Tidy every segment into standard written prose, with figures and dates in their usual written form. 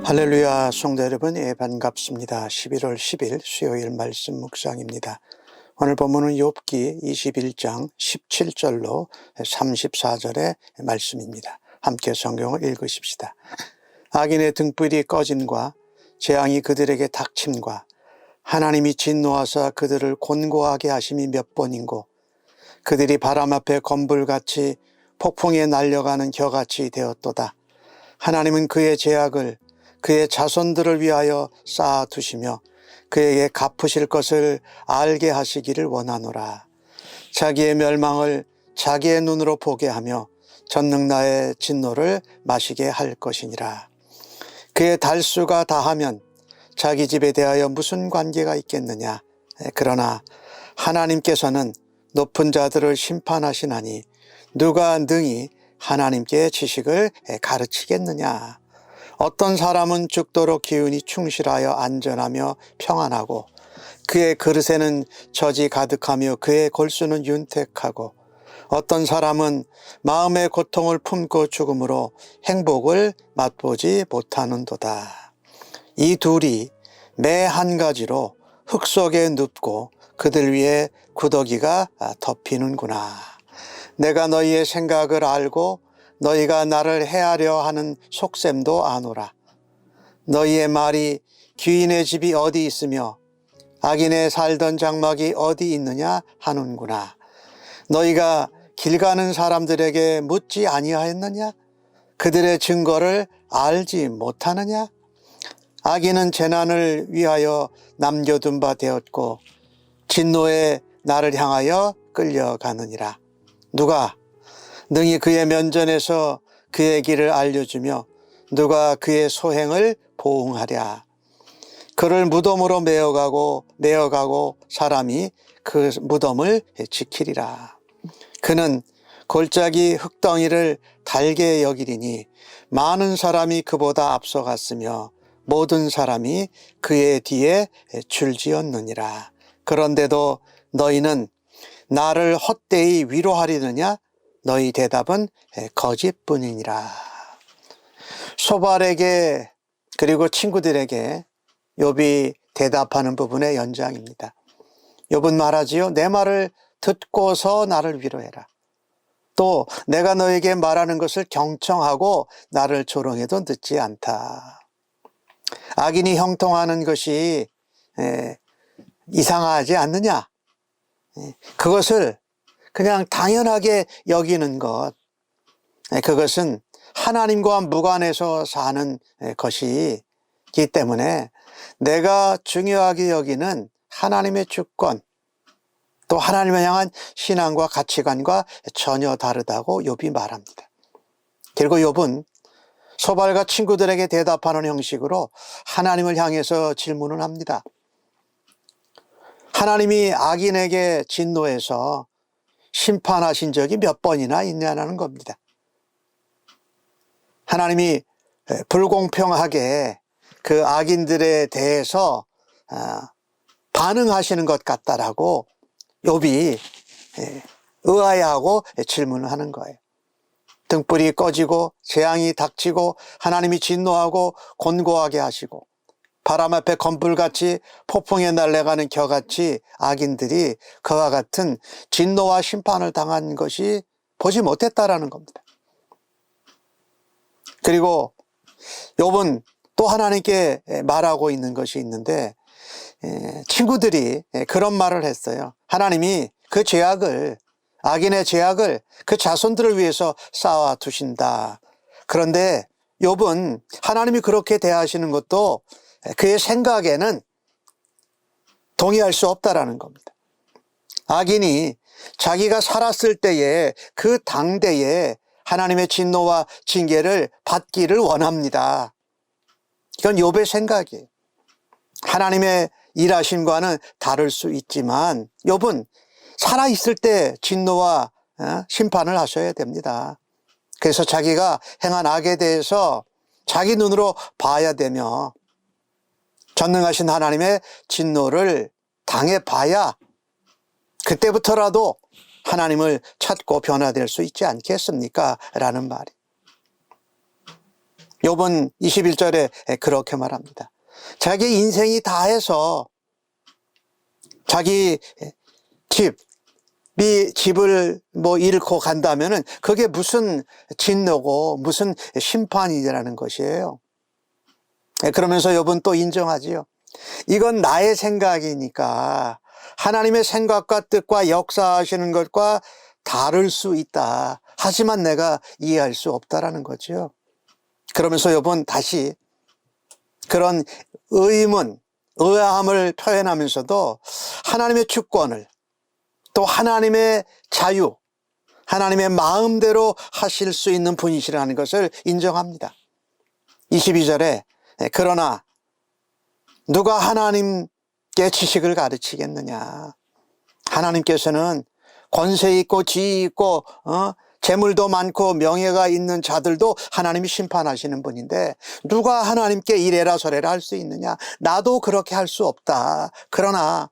할렐루야, 성도 여러분, 반갑습니다. 11월 10일 수요일 말씀 묵상입니다. 오늘 본문은 욥기 21장 17절로 34절의 말씀입니다. 함께 성경을 읽으십시다. 악인의 등불이 꺼짐과 재앙이 그들에게 닥침과 하나님이 진노하사 그들을 곤고하게 하심이 몇 번인고 그들이 바람 앞에 건불같이 폭풍에 날려가는 겨같이 되었도다. 하나님은 그의 죄악을 그의 자손들을 위하여 쌓아두시며 그에게 갚으실 것을 알게 하시기를 원하노라. 자기의 멸망을 자기의 눈으로 보게 하며 전능나의 진노를 마시게 할 것이니라. 그의 달수가 다하면 자기 집에 대하여 무슨 관계가 있겠느냐. 그러나 하나님께서는 높은 자들을 심판하시나니 누가 능히 하나님께 지식을 가르치겠느냐. 어떤 사람은 죽도록 기운이 충실하여 안전하며 평안하고 그의 그릇에는 젖이 가득하며 그의 골수는 윤택하고 어떤 사람은 마음의 고통을 품고 죽음으로 행복을 맛보지 못하는도다. 이 둘이 매 한 가지로 흙 속에 눕고 그들 위에 구더기가 덮이는구나. 내가 너희의 생각을 알고 너희가 나를 해하려 하는 속셈도 아노라. 너희의 말이 귀인의 집이 어디 있으며 악인의 살던 장막이 어디 있느냐 하는구나. 너희가 길 가는 사람들에게 묻지 아니하였느냐? 그들의 증거를 알지 못하느냐? 악인은 재난을 위하여 남겨둔 바 되었고 진노에 나를 향하여 끌려가느니라. 누가 능히 그의 면전에서 그의 길을 알려주며 누가 그의 소행을 보응하랴. 그를 무덤으로 메어가고 사람이 그 무덤을 지키리라. 그는 골짜기 흙덩이를 달게 여기리니 많은 사람이 그보다 앞서갔으며 모든 사람이 그의 뒤에 줄지었느니라. 그런데도 너희는 나를 헛되이 위로하리느냐? 너희 대답은 거짓뿐이니라. 소발에게 그리고 친구들에게 욥이 대답하는 부분의 연장입니다. 욥은 말하지요. 내 말을 듣고서 나를 위로해라. 또 내가 너에게 말하는 것을 경청하고 나를 조롱해도 늦지 않다. 악인이 형통하는 것이 이상하지 않느냐? 그것을 그냥 당연하게 여기는 것, 그것은 하나님과 무관해서 사는 것이기 때문에 내가 중요하게 여기는 하나님의 주권, 또 하나님을 향한 신앙과 가치관과 전혀 다르다고 욥이 말합니다. 그리고 욥은 소발과 친구들에게 대답하는 형식으로 하나님을 향해서 질문을 합니다. 하나님이 악인에게 진노해서 심판하신 적이 몇 번이나 있냐는 겁니다. 하나님이 불공평하게 그 악인들에 대해서 반응하시는 것 같다라고 욥이 의아해하고 질문을 하는 거예요. 등불이 꺼지고 재앙이 닥치고 하나님이 진노하고 곤고하게 하시고 바람 앞에 건불같이 폭풍에 날아가는 겨같이 악인들이 그와 같은 진노와 심판을 당한 것이 보지 못했다라는 겁니다. 그리고 욥은 또 하나님께 말하고 있는 것이 있는데 친구들이 그런 말을 했어요. 하나님이 그 죄악을, 악인의 죄악을 그 자손들을 위해서 쌓아 두신다. 그런데 욥은 하나님이 그렇게 대하시는 것도 그의 생각에는 동의할 수 없다라는 겁니다. 악인이 자기가 살았을 때에 그 당대에 하나님의 진노와 징계를 받기를 원합니다. 이건 욥의 생각이에요. 하나님의 일하심과는 다를 수 있지만 욥은 살아있을 때 진노와 심판을 하셔야 됩니다. 그래서 자기가 행한 악에 대해서 자기 눈으로 봐야 되며 전능하신 하나님의 진노를 당해봐야 그때부터라도 하나님을 찾고 변화될 수 있지 않겠습니까? 라는 말이. 욥은 21절에 그렇게 말합니다. 자기 인생이 다해서 자기 집을 잃고 간다면은 그게 무슨 진노고 무슨 심판이라는 것이에요. 그러면서 욥은 또 인정하지요. 이건 나의 생각이니까 하나님의 생각과 뜻과 역사하시는 것과 다를 수 있다. 하지만 내가 이해할 수 없다라는 거죠. 그러면서 욥은 다시 그런 의문, 의아함을 표현하면서도 하나님의 주권을, 또 하나님의 자유, 하나님의 마음대로 하실 수 있는 분이시라는 것을 인정합니다. 22절에 그러나 누가 하나님께 지식을 가르치겠느냐. 하나님께서는 권세 있고 지위 있고 재물도 많고 명예가 있는 자들도 하나님이 심판하시는 분인데 누가 하나님께 이래라 저래라 할 수 있느냐. 나도 그렇게 할 수 없다. 그러나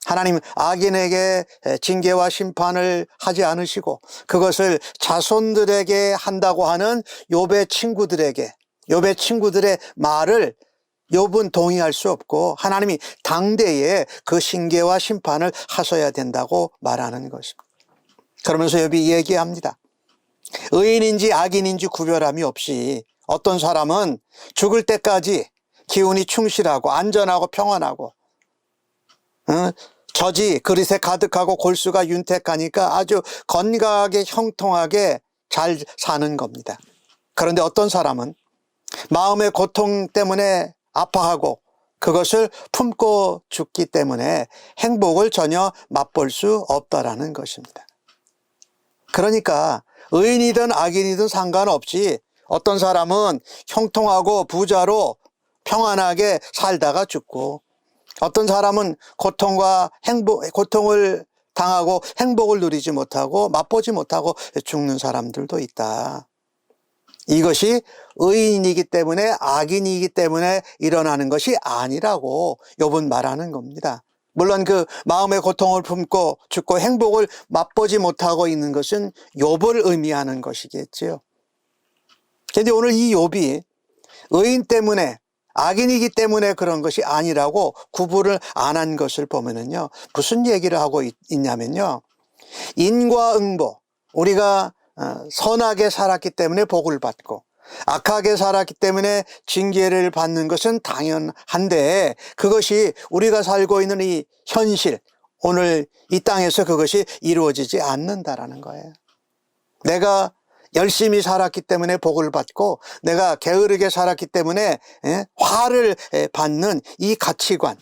하나님 악인에게 징계와 심판을 하지 않으시고 그것을 자손들에게 한다고 하는 욥의 친구들의 말을 욥은 동의할 수 없고 하나님이 당대에 그 징계와 심판을 하셔야 된다고 말하는 것입니다. 그러면서 욥이 얘기합니다. 의인인지 악인인지 구별함이 없이 어떤 사람은 죽을 때까지 기운이 충실하고 안전하고 평안하고 젖이 그릇에 가득하고 골수가 윤택하니까 아주 건강하게 형통하게 잘 사는 겁니다. 그런데 어떤 사람은 마음의 고통 때문에 아파하고 그것을 품고 죽기 때문에 행복을 전혀 맛볼 수 없다라는 것입니다. 그러니까 의인이든 악인이든 상관없이 어떤 사람은 형통하고 부자로 평안하게 살다가 죽고 어떤 사람은 고통을 당하고 행복을 누리지 못하고 맛보지 못하고 죽는 사람들도 있다. 이것이 의인이기 때문에 악인이기 때문에 일어나는 것이 아니라고 욥은 말하는 겁니다. 물론 그 마음의 고통을 품고 죽고 행복을 맛보지 못하고 있는 것은 욥을 의미하는 것이겠지요. 그런데 오늘 이 욥이 의인 때문에 악인이기 때문에 그런 것이 아니라고 구분을 안 한 것을 보면은요, 무슨 얘기를 하고 있냐면요, 인과응보, 우리가 선하게 살았기 때문에 복을 받고 악하게 살았기 때문에 징계를 받는 것은 당연한데 그것이 우리가 살고 있는 이 현실, 오늘 이 땅에서 그것이 이루어지지 않는다라는 거예요. 내가 열심히 살았기 때문에 복을 받고 내가 게으르게 살았기 때문에 화를 받는 이 가치관,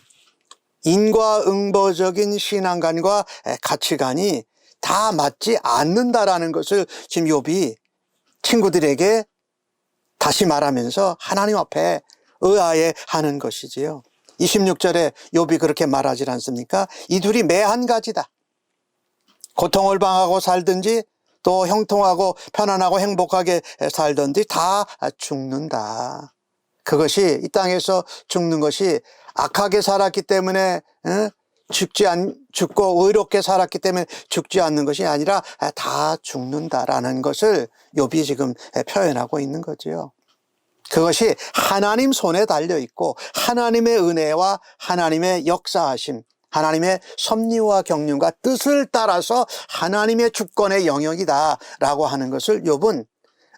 인과응보적인 신앙관과 가치관이 다 맞지 않는다라는 것을 지금 욥이 친구들에게 다시 말하면서 하나님 앞에 의아해 하는 것이지요. 26절에 욥이 그렇게 말하지 않습니까? 이 둘이 매 한 가지다. 고통을 방하고 살든지 또 형통하고 편안하고 행복하게 살든지 다 죽는다. 그것이 이 땅에서 죽는 것이 악하게 살았기 때문에 죽고 의롭게 살았기 때문에 죽지 않는 것이 아니라 다 죽는다라는 것을 욥이 지금 표현하고 있는 거죠. 그것이 하나님 손에 달려 있고 하나님의 은혜와 하나님의 역사하심, 하나님의 섭리와 경륜과 뜻을 따라서 하나님의 주권의 영역이다라고 하는 것을 욥은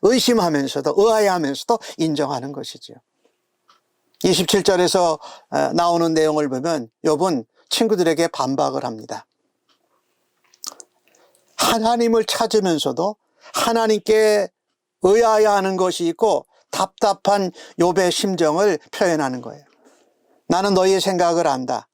의심하면서도 의아해하면서도 인정하는 것이죠. 27절에서 나오는 내용을 보면 욥은 친구들에게 반박을 합니다. 하나님을 찾으면서도 하나님께 의아해하는 것이 있고 답답한 욥의 심정을 표현하는 거예요. 나는 너희의 생각을 안다.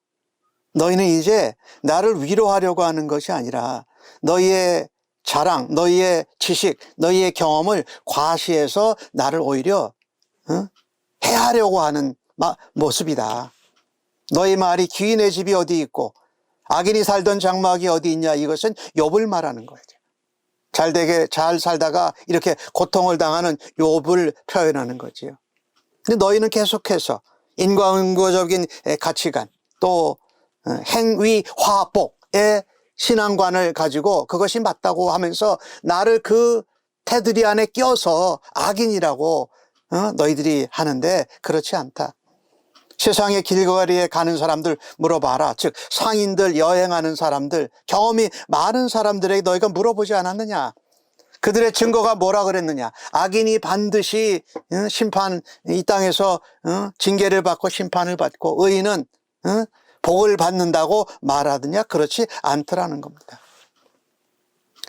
너희는 이제 나를 위로하려고 하는 것이 아니라 너희의 자랑, 너희의 지식, 너희의 경험을 과시해서 나를 오히려 해하려고 하는 모습이다. 너희 말이 귀인의 집이 어디 있고 악인이 살던 장막이 어디 있냐, 이것은 욥을 말하는 거예요. 잘되게 잘 살다가 이렇게 고통을 당하는 욥을 표현하는 거지요. 근데 너희는 계속해서 인과응보적인 가치관, 또 행위화복에 신앙관을 가지고 그것이 맞다고 하면서 나를 그 테두리 안에 껴서 악인이라고 너희들이 하는데 그렇지 않다. 세상의 길거리에 가는 사람들 물어봐라. 즉 상인들, 여행하는 사람들, 경험이 많은 사람들에게 너희가 물어보지 않았느냐. 그들의 증거가 뭐라 그랬느냐. 악인이 반드시 심판, 이 땅에서 징계를 받고 심판을 받고 의인은 복을 받는다고 말하느냐. 그렇지 않더라는 겁니다.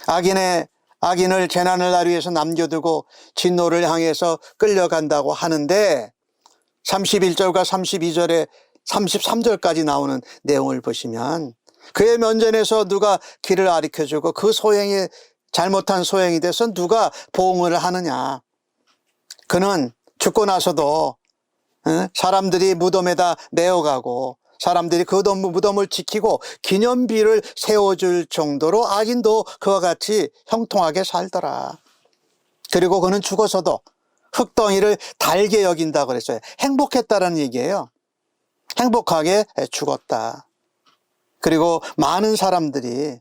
악인을 재난을 날 위해서 남겨두고 진노를 향해서 끌려간다고 하는데 31절과 32절에 33절까지 나오는 내용을 보시면 그의 면전에서 누가 길을 가리켜주고 그 소행이 잘못한 소행이 돼서 누가 보응을 하느냐. 그는 죽고 나서도 사람들이 무덤에다 메어가고 사람들이 그 무덤을 지키고 기념비를 세워줄 정도로 악인도 그와 같이 형통하게 살더라. 그리고 그는 죽어서도 흙덩이를 달게 여긴다고 그랬어요. 행복했다라는 얘기예요. 행복하게 죽었다. 그리고 많은 사람들이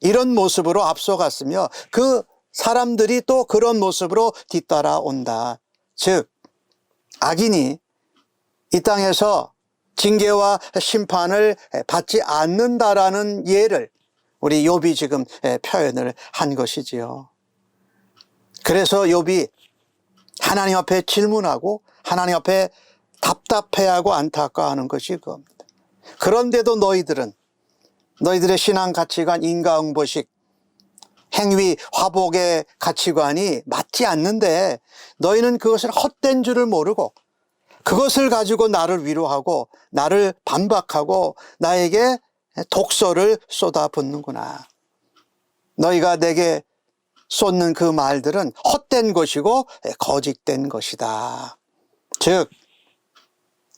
이런 모습으로 앞서갔으며 그 사람들이 또 그런 모습으로 뒤따라온다. 즉 악인이 이 땅에서 징계와 심판을 받지 않는다라는 예를 우리 욥이 지금 표현을 한 것이지요. 그래서 욥이 하나님 앞에 질문하고 하나님 앞에 답답해하고 안타까워하는 것이 그겁니다. 그런데도 너희들의 신앙 가치관, 인과응보식, 행위, 화복의 가치관이 맞지 않는데 너희는 그것을 헛된 줄을 모르고 그것을 가지고 나를 위로하고 나를 반박하고 나에게 독소를 쏟아붓는구나. 너희가 내게 쏟는 그 말들은 헛된 것이고 거짓된 것이다. 즉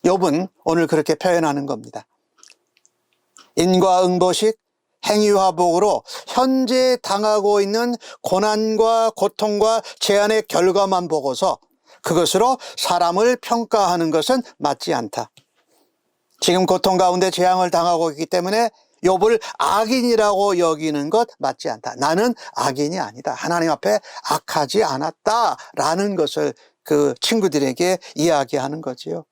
욥은 오늘 그렇게 표현하는 겁니다. 인과응보식, 행위화복으로 현재 당하고 있는 고난과 고통과 재난의 결과만 보고서 그것으로 사람을 평가하는 것은 맞지 않다. 지금 고통 가운데 재앙을 당하고 있기 때문에 욥을 악인이라고 여기는 것 맞지 않다. 나는 악인이 아니다. 하나님 앞에 악하지 않았다라는 것을 그 친구들에게 이야기하는 거지요.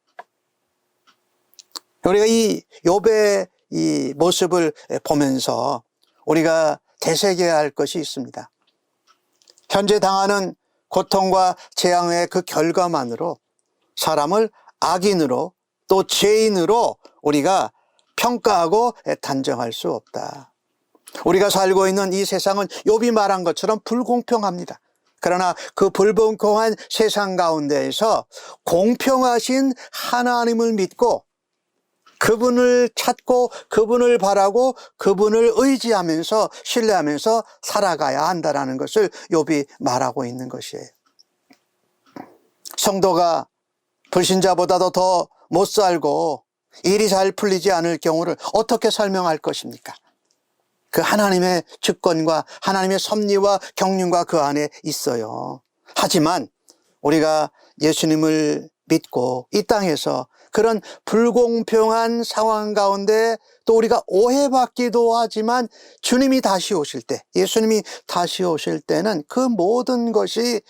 우리가 이 욥의 이 모습을 보면서 우리가 되새겨야 할 것이 있습니다. 현재 당하는 고통과 재앙의 그 결과만으로 사람을 악인으로 또 죄인으로 우리가 평가하고 단정할 수 없다. 우리가 살고 있는 이 세상은 욥이 말한 것처럼 불공평합니다. 그러나 그 불공평한 세상 가운데에서 공평하신 하나님을 믿고 그분을 찾고 그분을 바라고 그분을 의지하면서 신뢰하면서 살아가야 한다는 것을 욥이 말하고 있는 것이에요. 성도가 불신자보다도 더 못 살고 일이 잘 풀리지 않을 경우를 어떻게 설명할 것입니까? 그 하나님의 주권과 하나님의 섭리와 경륜과 그 안에 있어요. 하지만 우리가 예수님을 믿고 이 땅에서 그런 불공평한 상황 가운데 또 우리가 오해받기도 하지만 주님이 다시 오실 때, 예수님이 다시 오실 때는 그 모든 것이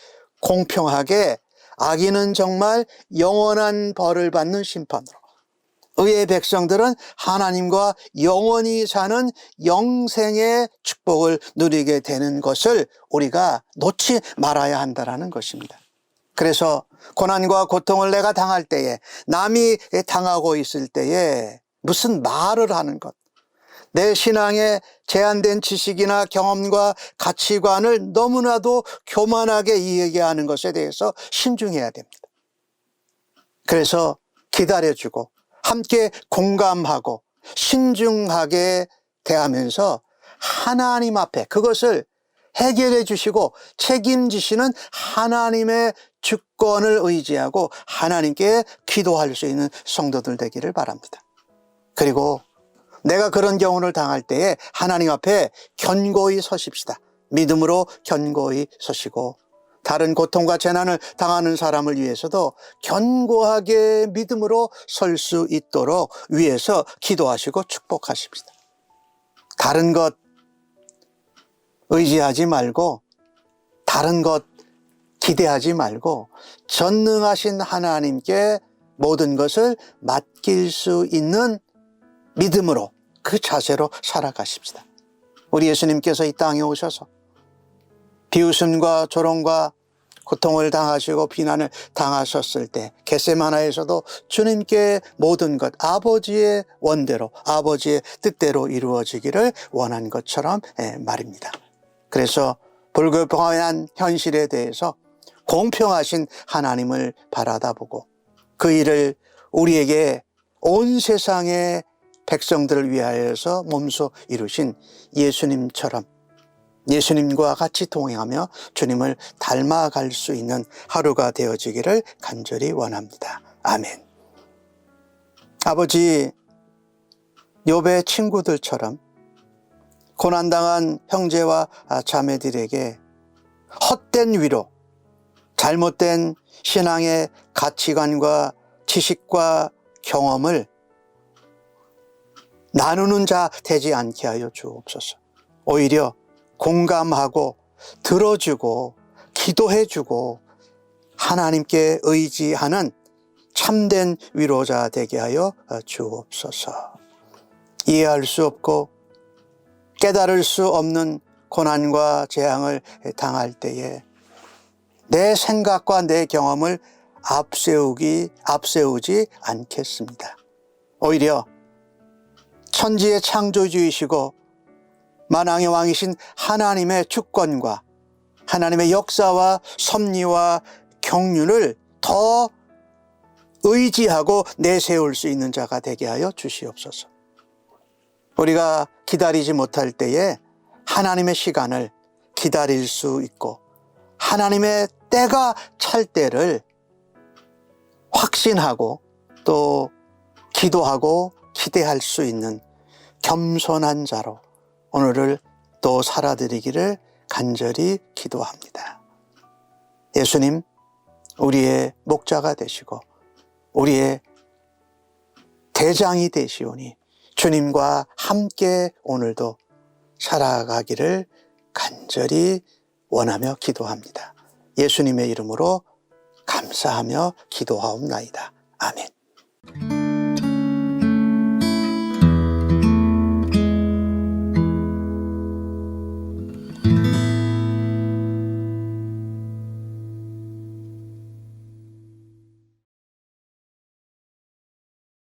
공평하게 악인은 정말 영원한 벌을 받는 심판으로, 의의 백성들은 하나님과 영원히 사는 영생의 축복을 누리게 되는 것을 우리가 놓지 말아야 한다는 것입니다. 그래서 고난과 고통을 내가 당할 때에, 남이 당하고 있을 때에 무슨 말을 하는 것, 내 신앙에 제한된 지식이나 경험과 가치관을 너무나도 교만하게 이야기하는 것에 대해서 신중해야 됩니다. 그래서 기다려주고 함께 공감하고 신중하게 대하면서 하나님 앞에 그것을 해결해 주시고 책임지시는 하나님의 주권을 의지하고 하나님께 기도할 수 있는 성도들 되기를 바랍니다. 그리고 내가 그런 경우를 당할 때에 하나님 앞에 견고히 서십시다. 믿음으로 견고히 서시고 다른 고통과 재난을 당하는 사람을 위해서도 견고하게 믿음으로 설 수 있도록 위해서 기도하시고 축복하십시다. 다른 것 의지하지 말고 다른 것 기대하지 말고 전능하신 하나님께 모든 것을 맡길 수 있는 믿음으로 그 자세로 살아가십시다. 우리 예수님께서 이 땅에 오셔서 비웃음과 조롱과 고통을 당하시고 비난을 당하셨을 때 겟세마나에서도 주님께 모든 것 아버지의 원대로 아버지의 뜻대로 이루어지기를 원한 것처럼 말입니다. 그래서 불공평한 현실에 대해서 공평하신 하나님을 바라다보고 그 일을 우리에게 온 세상의 백성들을 위하여서 몸소 이루신 예수님처럼 예수님과 같이 동행하며 주님을 닮아갈 수 있는 하루가 되어지기를 간절히 원합니다. 아멘. 아버지, 욥의 친구들처럼 고난당한 형제와 자매들에게 헛된 위로, 잘못된 신앙의 가치관과 지식과 경험을 나누는 자 되지 않게 하여 주옵소서. 오히려 공감하고 들어주고 기도해주고 하나님께 의지하는 참된 위로자 되게 하여 주옵소서. 이해할 수 없고 깨달을 수 없는 고난과 재앙을 당할 때에 내 생각과 내 경험을 앞세우지 않겠습니다. 오히려 천지의 창조주이시고 만왕의 왕이신 하나님의 주권과 하나님의 역사와 섭리와 경륜을 더 의지하고 내세울 수 있는 자가 되게 하여 주시옵소서. 우리가 기다리지 못할 때에 하나님의 시간을 기다릴 수 있고 하나님의 때가 찰 때를 확신하고 또 기도하고 기대할 수 있는 겸손한 자로 오늘을 또 살아드리기를 간절히 기도합니다. 예수님, 우리의 목자가 되시고 우리의 대장이 되시오니 주님과 함께 오늘도 살아가기를 간절히 원하며 기도합니다. 예수님의 이름으로 감사하며 기도하옵나이다. 아멘.